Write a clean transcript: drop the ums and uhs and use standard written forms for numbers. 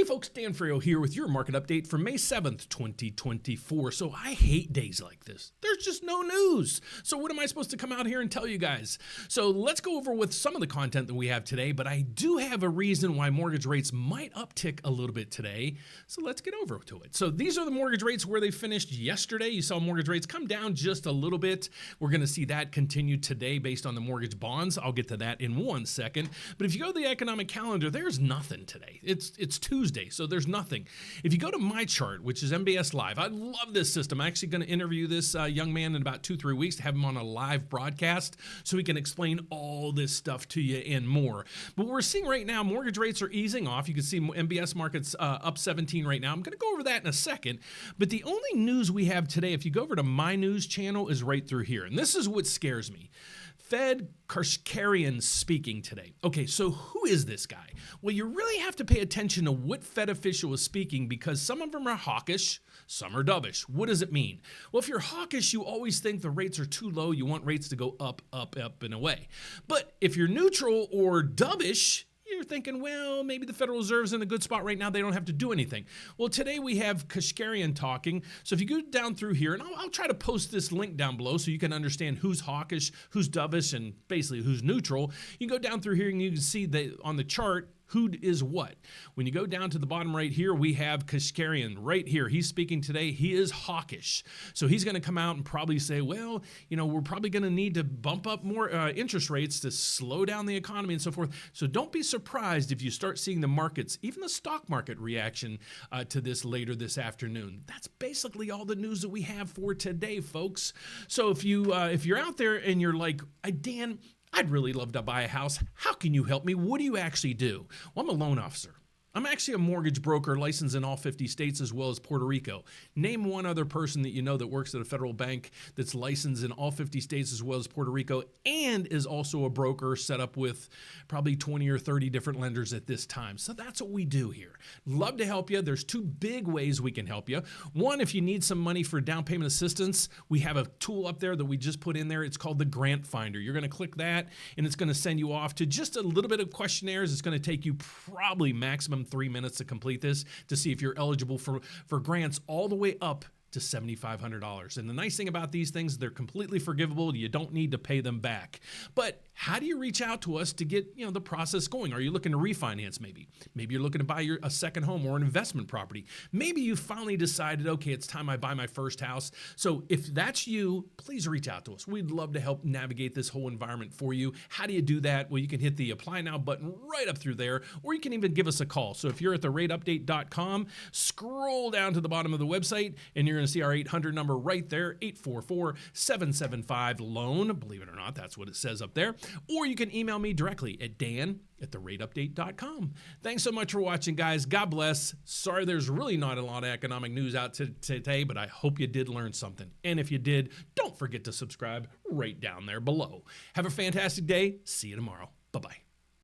Hey folks, Dan Frio here with your market update for May 7th, 2024. So I hate days like this. There's just no news. So what am I supposed to come out here and tell you guys? So let's go over with some of the content that we have today, but I do have a reason why mortgage rates might uptick a little bit today. So let's get over to it. So these are the mortgage rates where they finished yesterday. You saw mortgage rates come down just a little bit. We're going to see that continue today based on the mortgage bonds. I'll get to that in 1 second. But if you go to the economic calendar, there's nothing today. It's Tuesday, so there's nothing. If you go to my chart, which is MBS Live, I love this system. I'm actually going to interview this young man in about 2-3 weeks to have him on a live broadcast so he can explain all this stuff to you and more. But we're seeing right now, mortgage rates are easing off. You can see MBS markets up 17 right now. I'm going to go over that in a second. But the only news we have today, if you go over to my news channel, is right through here. And this is what scares me. Fed Kashkarian speaking today. Okay, so who is this guy? Well, you really have to pay attention to what Fed official is speaking because some of them are hawkish, some are dovish. What does it mean? Well, if you're hawkish, you always think the rates are too low. You want rates to go up, up, up, and away. But if you're neutral or dovish, you're thinking, well, maybe the Federal Reserve's in a good spot right now. They don't have to do anything. Well, today we have Kashkarian talking. So if you go down through here, and I'll try to post this link down below so you can understand who's hawkish, who's dovish, and basically who's neutral. You can go down through here and you can see that on the chart, who is what. When you go down to the bottom right here, we have Kashkarian right here. He's speaking today. He is hawkish. So he's going to come out and probably say, well, you know, we're probably going to need to bump up more interest rates to slow down the economy and so forth. So don't be surprised if you start seeing the markets, even the stock market reaction to this later this afternoon. That's basically all the news that we have for today, folks. So if you're out there and you're like, Dan, I'd really love to buy a house. How can you help me? What do you actually do? Well, I'm a loan officer. I'm actually a mortgage broker licensed in all 50 states as well as Puerto Rico. Name one other person that you know that works at a federal bank that's licensed in all 50 states as well as Puerto Rico and is also a broker set up with probably 20 or 30 different lenders at this time. So that's what we do here. Love to help you. There's two big ways we can help you. One, if you need some money for down payment assistance, we have a tool up there that we just put in there. It's called the Grant Finder. You're going to click that and it's going to send you off to just a little bit of questionnaires. It's going to take you probably maximum 3 minutes to complete this to see if you're eligible for grants all the way up to $7,500. And the nice thing about these things, they're completely forgivable. You don't need to pay them back. But how do you reach out to us to get the process going? Are you looking to refinance maybe? Maybe you're looking to buy a second home or an investment property. Maybe you finally decided, okay, it's time I buy my first house. So if that's you, please reach out to us. We'd love to help navigate this whole environment for you. How do you do that? Well, you can hit the apply now button right up through there, or you can even give us a call. So if you're at the rateupdate.com, scroll down to the bottom of the website and you're going to see our 800 number right there, 844-775-LOAN. Believe it or not, that's what it says up there. Or you can email me directly at dan@therateupdate.com. Thanks so much for watching, guys. God bless. Sorry there's really not a lot of economic news out today, but I hope you did learn something. And if you did, don't forget to subscribe right down there below. Have a fantastic day. See you tomorrow. Bye-bye.